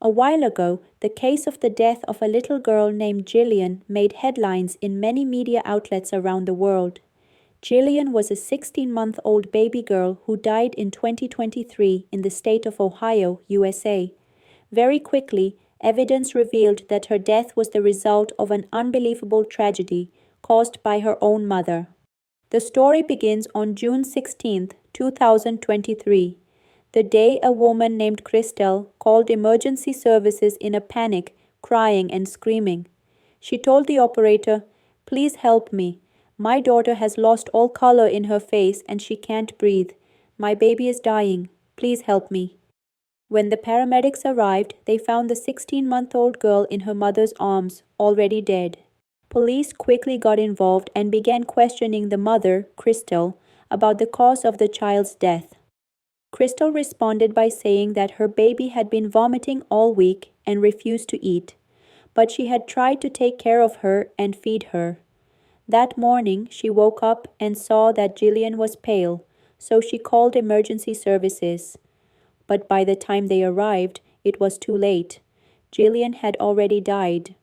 A while ago, the case of the death of a little girl named Jillian made headlines in many media outlets around the world. Jillian was a 16-month-old baby girl who died in 2023 in the state of Ohio, USA. Very quickly, evidence revealed that her death was the result of an unbelievable tragedy caused by her own mother. The story begins on June 16, 2023. The day a woman named Crystal called emergency services in a panic, crying and screaming. She told the operator, "Please help me. My daughter has lost all color in her face and she can't breathe. My baby is dying. Please help me." When the paramedics arrived, they found the 16-month-old girl in her mother's arms, already dead. Police quickly got involved and began questioning the mother, Crystal, about the cause of the child's death. Crystal responded by saying that her baby had been vomiting all week and refused to eat, but she had tried to take care of her and feed her. That morning, she woke up and saw that Jillian was pale, so she called emergency services. But by the time they arrived, it was too late. Jillian had already died.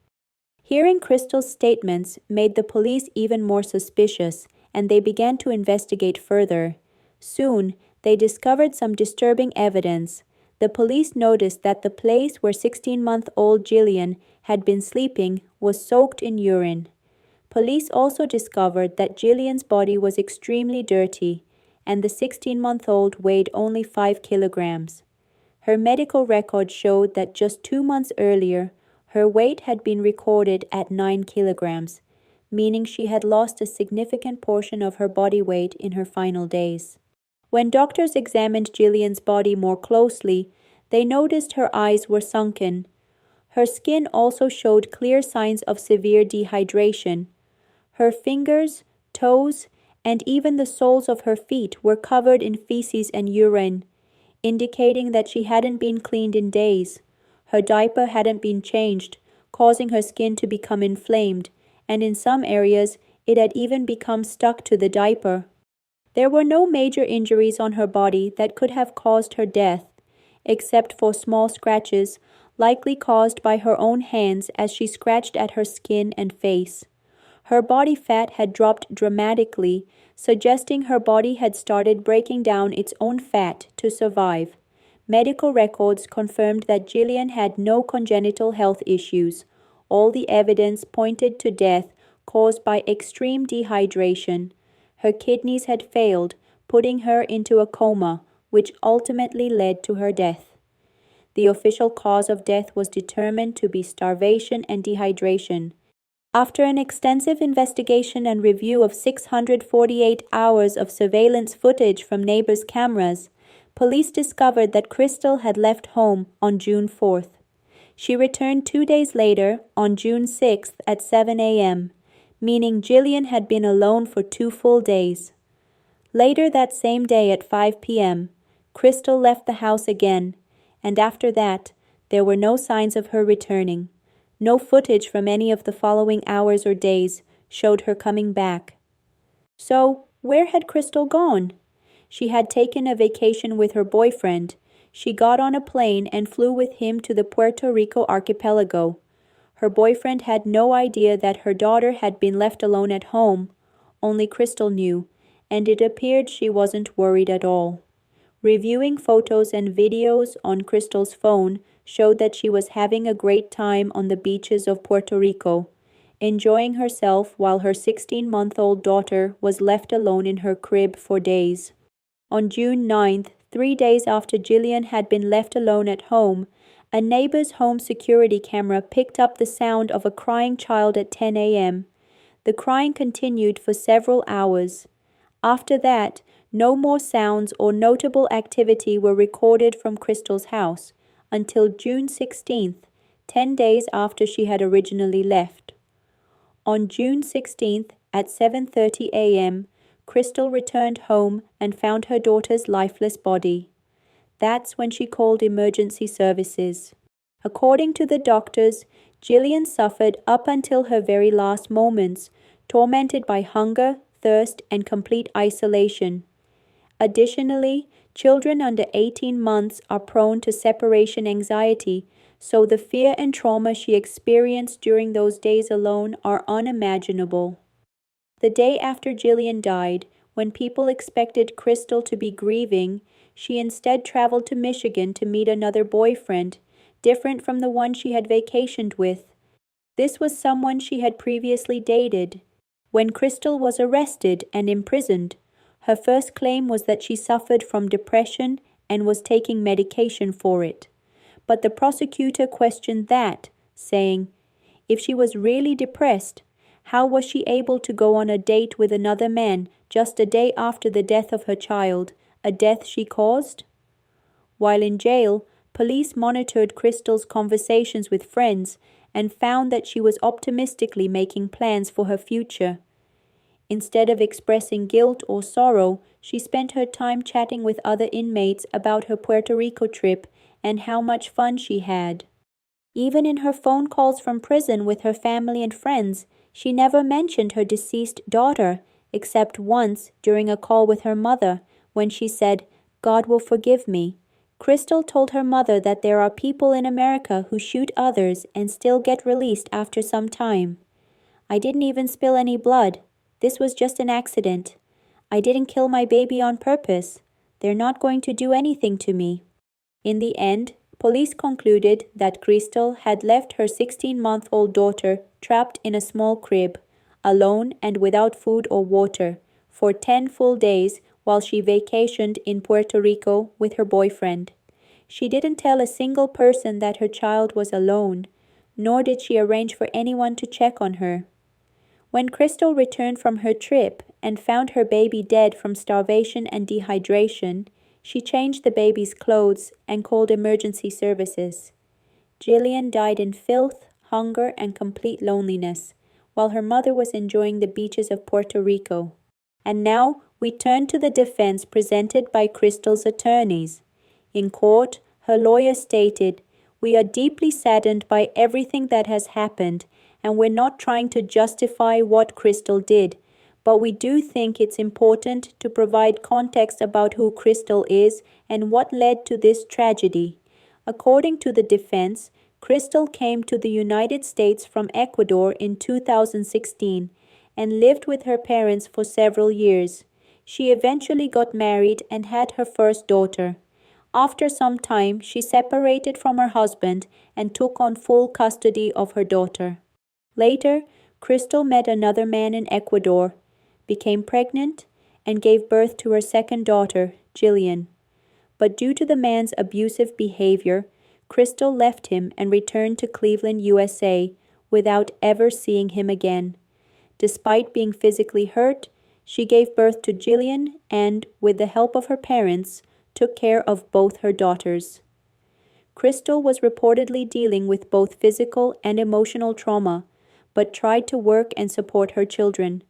Hearing Crystal's statements made the police even more suspicious, and they began to investigate further. Soon, they discovered some disturbing evidence. The police noticed that the place where 16-month-old Jillian had been sleeping was soaked in urine. Police also discovered that Jillian's body was extremely dirty, and the 16-month-old weighed only 5 kilograms. Her medical record showed that just 2 months earlier, her weight had been recorded at 9 kilograms, meaning she had lost a significant portion of her body weight in her final days. When doctors examined Jillian's body more closely, they noticed her eyes were sunken. Her skin also showed clear signs of severe dehydration. Her fingers, toes, and even the soles of her feet were covered in feces and urine, indicating that she hadn't been cleaned in days. Her diaper hadn't been changed, causing her skin to become inflamed, and in some areas it had even become stuck to the diaper. There were no major injuries on her body that could have caused her death, except for small scratches, likely caused by her own hands as she scratched at her skin and face. Her body fat had dropped dramatically, suggesting her body had started breaking down its own fat to survive. Medical records confirmed that Jillian had no congenital health issues. All the evidence pointed to death caused by extreme dehydration. Her kidneys had failed, putting her into a coma, which ultimately led to her death. The official cause of death was determined to be starvation and dehydration. After an extensive investigation and review of 648 hours of surveillance footage from neighbors' cameras, police discovered that Crystal had left home on June 4th. She returned 2 days later, on June 6th at 7 a.m., meaning Jillian had been alone for 2 full days. Later that same day at 5 p.m., Crystal left the house again, and after that, there were no signs of her returning. No footage from any of the following hours or days showed her coming back. So, where had Crystal gone? She had taken a vacation with her boyfriend. She got on a plane and flew with him to the Puerto Rico archipelago. Her boyfriend had no idea that her daughter had been left alone at home. Only Crystal knew, and it appeared she wasn't worried at all. Reviewing photos and videos on Crystal's phone showed that she was having a great time on the beaches of Puerto Rico, enjoying herself while her 16-month-old daughter was left alone in her crib for days. On June 9th, 3 days after Jillian had been left alone at home, a neighbor's home security camera picked up the sound of a crying child at 10 a.m. The crying continued for several hours. After that, no more sounds or notable activity were recorded from Crystal's house until June 16th, 10 days after she had originally left. On June 16th at 7:30 a.m., Crystal returned home and found her daughter's lifeless body. That's when she called emergency services. According to the doctors, Jillian suffered up until her very last moments, tormented by hunger, thirst, and complete isolation. Additionally, children under 18 months are prone to separation anxiety, so the fear and trauma she experienced during those days alone are unimaginable. The day after Jillian died, when people expected Crystal to be grieving, she instead traveled to Michigan to meet another boyfriend, different from the one she had vacationed with. This was someone she had previously dated. When Crystal was arrested and imprisoned, her first claim was that she suffered from depression and was taking medication for it. But the prosecutor questioned that, saying, if she was really depressed, how was she able to go on a date with another man just a day after the death of her child, a death she caused? While in jail, police monitored Crystal's conversations with friends and found that she was optimistically making plans for her future. Instead of expressing guilt or sorrow, she spent her time chatting with other inmates about her Puerto Rico trip and how much fun she had. Even in her phone calls from prison with her family and friends, she never mentioned her deceased daughter, except once during a call with her mother, when she said, "God will forgive me." Crystal told her mother that there are people in America who shoot others and still get released after some time. "I didn't even spill any blood. This was just an accident. I didn't kill my baby on purpose. They're not going to do anything to me." In the end, police concluded that Crystal had left her 16-month-old daughter trapped in a small crib, alone and without food or water, for 10 full days while she vacationed in Puerto Rico with her boyfriend. She didn't tell a single person that her child was alone, nor did she arrange for anyone to check on her. When Crystal returned from her trip and found her baby dead from starvation and dehydration, she changed the baby's clothes and called emergency services. Jillian died in filth, hunger, and complete loneliness, while her mother was enjoying the beaches of Puerto Rico. And now we turn to the defense presented by Crystal's attorneys. In court, her lawyer stated, "We are deeply saddened by everything that has happened, and we're not trying to justify what Crystal did, but we do think it's important to provide context about who Crystal is and what led to this tragedy." According to the defense, Crystal came to the United States from Ecuador in 2016 and lived with her parents for several years. She eventually got married and had her first daughter. After some time, she separated from her husband and took on full custody of her daughter. Later, Crystal met another man in Ecuador, became pregnant, and gave birth to her second daughter, Jillian. But due to the man's abusive behavior, Crystal left him and returned to Cleveland, USA, without ever seeing him again. Despite being physically hurt, she gave birth to Jillian and, with the help of her parents, took care of both her daughters. Crystal was reportedly dealing with both physical and emotional trauma, but tried to work and support her children.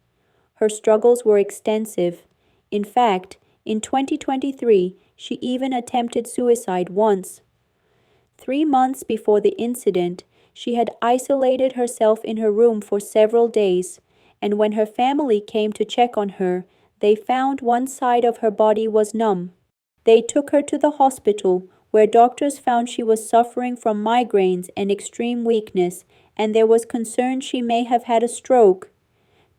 Her struggles were extensive. In fact, in 2023, she even attempted suicide once. 3 months before the incident, she had isolated herself in her room for several days, and when her family came to check on her, they found one side of her body was numb. They took her to the hospital, where doctors found she was suffering from migraines and extreme weakness, and there was concern she may have had a stroke.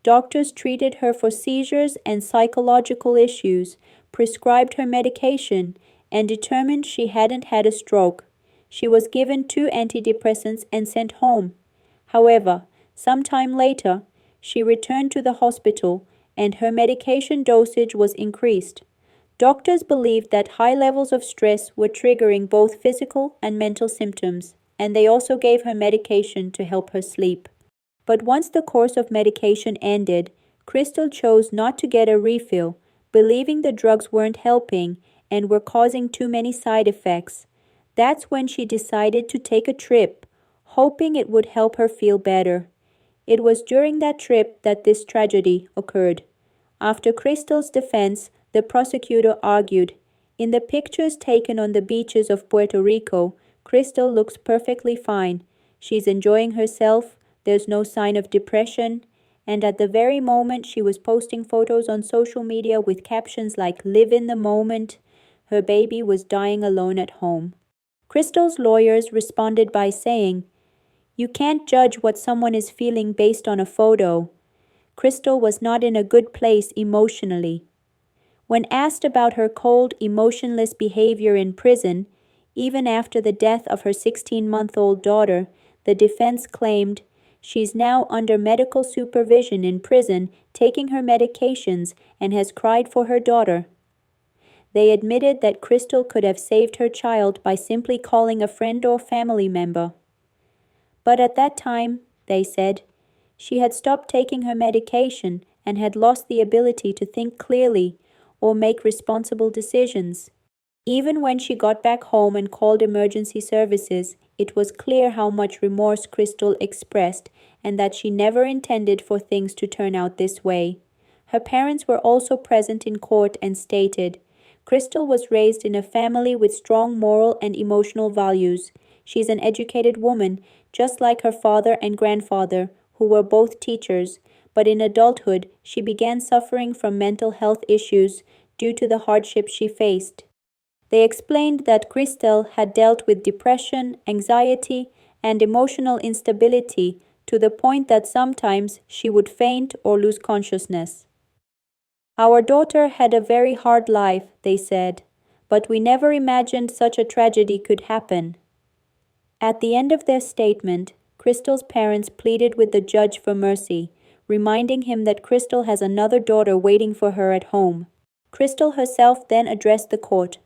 Doctors treated her for seizures and psychological issues, prescribed her medication, and determined she hadn't had a stroke. She was given 2 antidepressants and sent home. However, sometime later, she returned to the hospital and her medication dosage was increased. Doctors believed that high levels of stress were triggering both physical and mental symptoms, and they also gave her medication to help her sleep. But once the course of medication ended, Crystal chose not to get a refill, believing the drugs weren't helping and were causing too many side effects. That's when she decided to take a trip, hoping it would help her feel better. It was during that trip that this tragedy occurred. After Crystal's defense, the prosecutor argued, "In the pictures taken on the beaches of Puerto Rico, Crystal looks perfectly fine. She's enjoying herself, there's no sign of depression, and at the very moment she was posting photos on social media with captions like 'Live in the moment,' her baby was dying alone at home." Crystal's lawyers responded by saying, "You can't judge what someone is feeling based on a photo." Crystal was not in a good place emotionally. When asked about her cold, emotionless behavior in prison, even after the death of her 16-month-old daughter, the defense claimed, "She's now under medical supervision in prison, taking her medications, and has cried for her daughter." They admitted that Crystal could have saved her child by simply calling a friend or family member. But at that time, they said, she had stopped taking her medication and had lost the ability to think clearly or make responsible decisions. Even when she got back home and called emergency services, it was clear how much remorse Crystal expressed and that she never intended for things to turn out this way. Her parents were also present in court and stated, "Crystal was raised in a family with strong moral and emotional values. She's an educated woman, just like her father and grandfather, who were both teachers, but in adulthood she began suffering from mental health issues due to the hardships she faced." They explained that Crystal had dealt with depression, anxiety, and emotional instability to the point that sometimes she would faint or lose consciousness. "Our daughter had a very hard life," they said, "but we never imagined such a tragedy could happen." At the end of their statement, Crystal's parents pleaded with the judge for mercy, reminding him that Crystal has another daughter waiting for her at home. Crystal herself then addressed the court.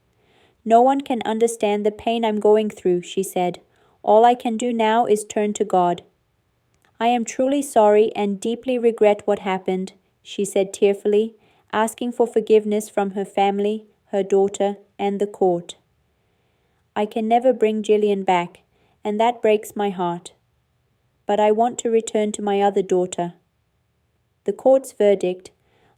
"No one can understand the pain I'm going through," she said. "All I can do now is turn to God. I am truly sorry and deeply regret what happened," she said tearfully, asking for forgiveness from her family, her daughter, and the court. "I can never bring Jillian back, and that breaks my heart. But I want to return to my other daughter." The court's verdict.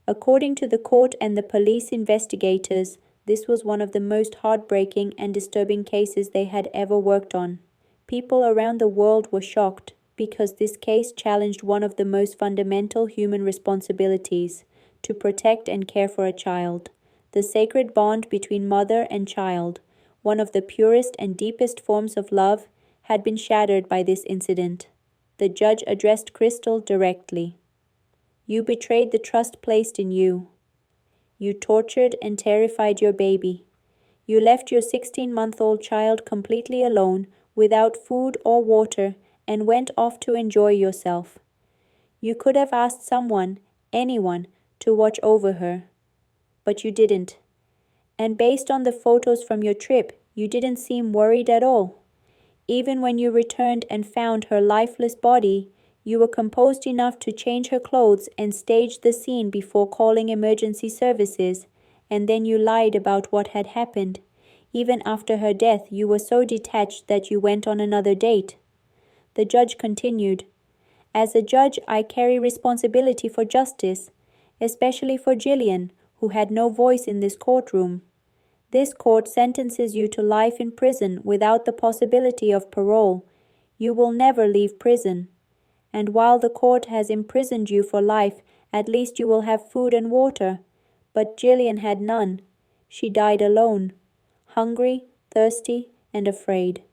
According to the court and the police investigators, this was one of the most heartbreaking and disturbing cases they had ever worked on. People around the world were shocked because this case challenged one of the most fundamental human responsibilities, to protect and care for a child. The sacred bond between mother and child, one of the purest and deepest forms of love, had been shattered by this incident. The judge addressed Crystal directly. "You betrayed the trust placed in you. You tortured and terrified your baby. You left your 16-month-old child completely alone, without food or water, and went off to enjoy yourself. You could have asked someone, anyone, to watch over her. But you didn't. And based on the photos from your trip, you didn't seem worried at all. Even when you returned and found her lifeless body, you were composed enough to change her clothes and stage the scene before calling emergency services, and then you lied about what had happened. Even after her death, you were so detached that you went on another date." The judge continued, "As a judge, I carry responsibility for justice, especially for Jillian, who had no voice in this courtroom. This court sentences you to life in prison without the possibility of parole. You will never leave prison. And while the court has imprisoned you for life, at least you will have food and water. But Jillian had none. She died alone, hungry, thirsty, and afraid."